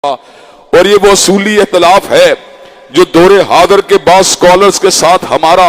اور یہ وہ اصولی اختلاف ہے جو دور حاضر کے بعض سکولرز کے ساتھ ہمارا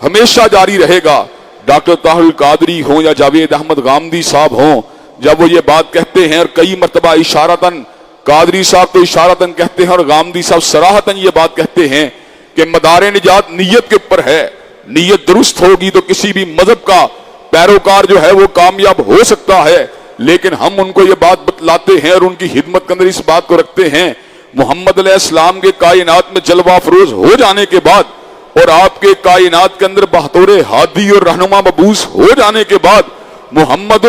ہمیشہ جاری رہے گا. ڈاکٹر طاہر القادری ہوں یا جاوید احمد غامدی صاحب ہوں، جب وہ یہ بات کہتے ہیں اور کئی مرتبہ اشارتاً قادری صاحب تو اشارتاً کہتے ہیں اور غامدی صاحب صراحتاً یہ بات کہتے ہیں کہ مدار نجات نیت کے اوپر ہے، نیت درست ہوگی تو کسی بھی مذہب کا پیروکار جو ہے وہ کامیاب ہو سکتا ہے. لیکن ہم ان کو یہ بات بتلاتے ہیں اور ان کی خدمت کے اندر اس بات کو رکھتے ہیں، محمد علیہ السلام کے کائنات میں جلوہ افروز ہو جانے کے بعد اور آپ کے کائنات کے اندر بہطور ہادی اور رہنما مبعوث ہو جانے کے بعد محمد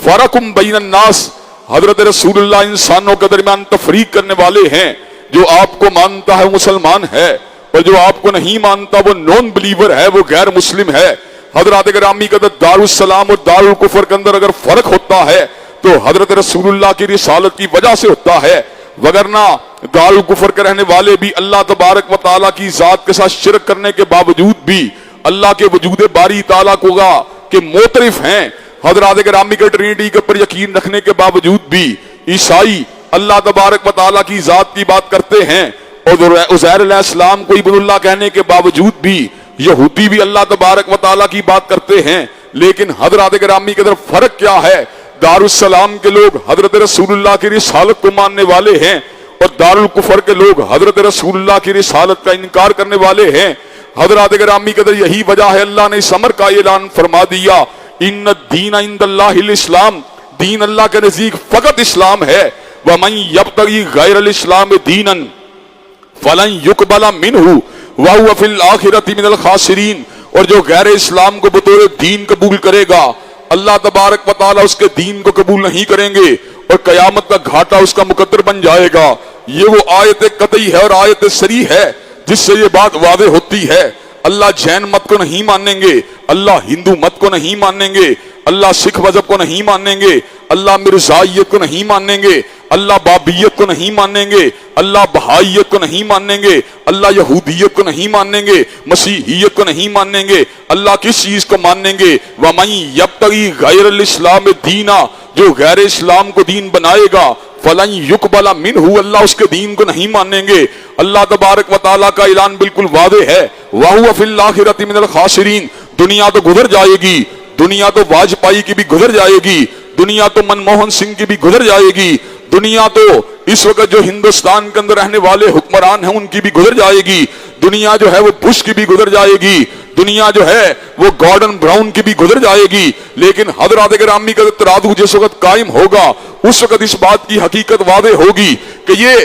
فرقم بین الناس، حضرت رسول اللہ انسانوں کے درمیان تفریق کرنے والے ہیں. جو آپ کو مانتا ہے مسلمان ہے اور جو آپ کو نہیں مانتا وہ نون بلیور ہے، وہ غیر مسلم ہے. حضرات گرامی کا دار السلام اور دار الکفر کے اندر اگر فرق ہوتا ہے تو حضرت رسول اللہ کی رسالت کی وجہ سے ہوتا ہے، وگرنہ دار الکفر کے رہنے والے بھی اللہ تبارک و تعالیٰ کی ذات کے ساتھ شرک کرنے کے باوجود بھی اللہ کے وجود باری تعالیٰ کو کہ معترف ہیں. حضرات گرامی کے ٹرینٹی کے اوپر یقین رکھنے کے باوجود بھی عیسائی اللہ تبارک و تعالیٰ کی ذات کی بات کرتے ہیں اور عزیر علیہ السلام کو ابن اللہ کہنے کے باوجود بھی یہودی بھی اللہ تبارک و تعالیٰ کی بات کرتے ہیں. لیکن حضرات گرامی کے اندر فرق کیا ہے؟ دار السلام کے لوگ حضرت رسول اللہ کی رسالت کو ماننے والے ہیں اور دار الکفر کے لوگ حضرت رسول اللہ کی رسالت کا انکار کرنے والے ہیں. حضرات گرامی کے اندر یہی وجہ ہے اللہ نے اس امر کا اعلان فرما دیا، ان الدین عند اللہ الاسلام، دین اللہ کے نزدیک فقط اسلام ہے. ومن یبتغی غیر الاسلام دینا فلن یقبل منہ وَهُوَ فِي الْآخِرَةِ مِنَ الْخَاسِرِينَ، اور جو غیر اسلام کو بطور دین قبول کرے گا اللہ تبارک و تعالیٰ اس کے دین کو قبول نہیں کریں گے اور قیامت کا گھاٹا اس کا مقدر بن جائے گا. یہ وہ آیت قطعی ہے اور آیت صریح ہے جس سے یہ بات واضح ہوتی ہے. اللہ جین مت کو نہیں مانیں گے، اللہ ہندو مت کو نہیں مانیں گے، اللہ سکھ مذہب کو نہیں مانیں گے، اللہ مرزائیت کو نہیں مانیں گے، اللہ بابیت کو نہیں مانیں گے، اللہ بہائیت کو نہیں مانیں گے، اللہ یہودیت کو نہیں مانیں گے، مسیحیت کو نہیں مانیں گے. اللہ کس چیز کو مانیں گے؟ وَمَن يَبْتَغِي غَيْرَ الْإِسْلَامِ دِينًا، جو غیر اسلام کو دین بنائے گا فَلَن يُقْبَلَ مِنْهُ، اللہ اس کے دین کو نہیں مانیں گے. اللہ تبارک و تعالیٰ کا اعلان بالکل واضح ہے، وَهُوَ فِي الْآخِرَةِ مِنَ الْخَاسِرِينَ. دنیا تو گزر جائے گی، دنیا تو واجپئی کی بھی گزر جائے گی، دنیا تو منموہن سنگھ کی بھی گزر جائے گی، دنیا تو اس وقت جو ہندوستان کے اندر رہنے والے حکمران ہیں ان کی بھی گزر جائے گی، دنیا جو ہے وہ بش کی بھی گزر جائے گی، دنیا جو ہے وہ گارڈن براؤن کی بھی گزر جائے گی. لیکن حضرات گرامی کا ترازو جس وقت قائم ہوگا اس وقت اس بات کی حقیقت واضح ہوگی کہ یہ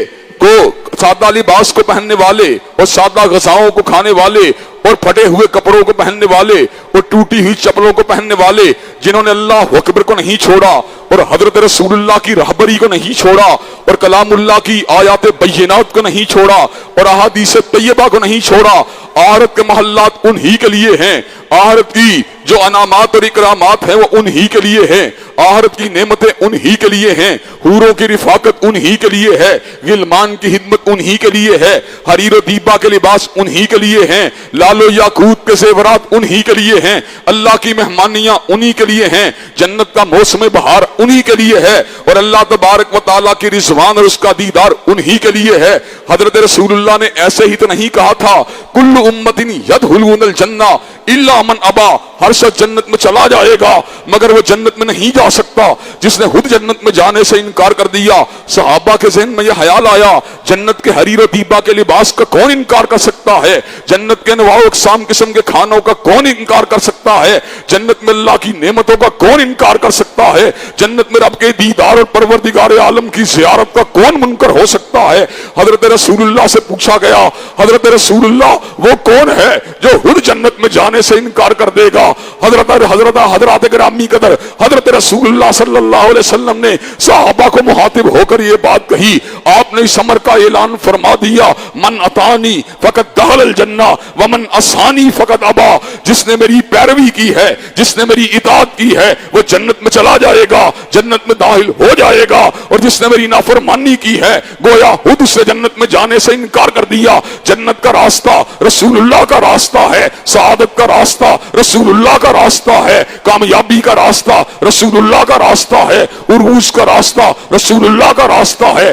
کو سادہ لباس کو پہننے والے اور سادہ غذاؤں کو کھانے والے اور پھٹے ہوئے کپڑوں کو پہننے والے اور ٹوٹی ہوئی چپلوں کو پہننے والے جنہوں نے اللہ اکبر کو نہیں چھوڑا اور حضرت رسول اللہ کی رہبری کو نہیں چھوڑا اور کلام اللہ کی آیات بینات کو نہیں چھوڑا اور احادیث طیبہ کو نہیں چھوڑا، آخرت کے محلات انہی کے لیے ہیں، آخرت کی جو انعامات اور اکرامات ہیں وہ انہی کے لیے ہیں، آخرت کی نعمتیں انہی کے لیے ہیں، حوروں کی رفاقت انہی کے لیے ہے، غلمان کی خدمت انہی کے لیے ہے، حریر و دیبا کے لباس انہی کے لیے ہیں، لال و یاقوت کے زیورات انہی کے لیے ہیں، اللہ کی مہمانیاں انہی کے لیے ہیں، جنت کا موسم بہار انہی کے لیے ہے اور اللہ تبارک و تعالیٰ کی رضوان اور اس کا دیدار انہی کے لیے ہے. حضرت رسول اللہ نے ایسے ہی تو نہیں کہا تھا کل امت یدخلون الجنہ الا من ابا، ہر شخص جنت میں چلا جائے گا مگر وہ جنت میں نہیں جا سکتا جس نے خود جنت میں جانے سے انکار کر دیا. صحابہ کے ذہن میں یہ خیال آیا جنت کے حریر و دیبا کے لباس کا کون انکار کر سکتا ہے، جنت کے انواع و اقسام قسم کے کھانوں کا کون انکار کر سکتا ہے، جنت میں اللہ کی نعمتوں کا کون انکار کر سکتا ہے، جنت میں رب کے دیدار اور پروردگار عالم کی زیارت کا کون منکر ہو سکتا ہے. حضرت رسول اللہ سے پوچھا گیا حضرت رسول اللہ وہ کون ہے جو خود جنت میں جانے سے انکار کر دے گا؟ حضرات گرامی قدر حضرت رسول اللہ صلی اللہ علیہ وسلم نے صحابہ کو مخاطب ہو کر یہ بات کہی. آپ نے اس امر کا اعلان فرما دیا من اطانی فقط دخل الجنہ ومن عصانی فقط ابا، جس نے میری پیروی کی ہے، جس نے میری اطاعت کی ہے وہ جنت میں چلا جائے گا، جنت میں داخل ہو جائے گا، اور جس نے میری نافرمانی کی ہے گویا خود اس سے جنت میں جانے سے انکار کر دیا. جنت کا راستہ رسول اللہ کا راستہ ہے، سعادت کا راستہ رسول اللہ کا راستہ ہے، کامیابی کا راستہ رسول اللہ کا راستہ ہے، عروج کا راستہ رسول اللہ کا راستہ ہے،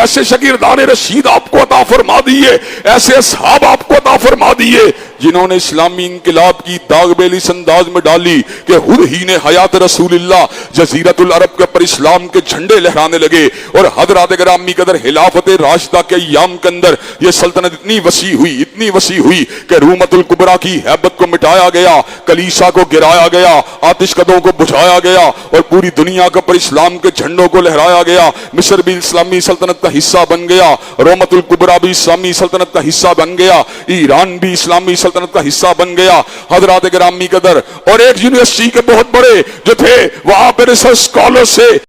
ایسے شاگردان رشید آپ کو عطا فرما دیے, ایسے اصحاب آپ کو عطا فرما دیے جنہوں نے اسلامی انقلاب کی داغ بیلی اس انداز میں ڈالی کہ خود ہی نے حیات رسول اللہ جزیرت العرب کے پر اسلام کے جھنڈے لہرانے لگے, اور حضرات گرامی قدر خلافت راشدہ کے ایام کے اندر یہ سلطنت اتنی وسیع ہوئی کہ رومت الکبریٰ کی ہیبت کو مٹایا گیا, کلیسا کو گرایا گیا, آتش کدوں کو بجھایا گیا, اور پوری دنیا کے پر اسلام کے جھنڈوں کو لہرایا گیا. مصر بھی اسلامی سلطنت کا حصہ بن گیا, رومت الکبریٰ بھی اسلامی سلطنت کا حصہ بن گیا, ایران بھی اسلامی سلطنت کا حصہ بن گیا. حضرات گرامی قدر اور ایک یونیورسٹی کے بہت بڑے جو تھے وہاں پہ ریسرچ اسکالر سے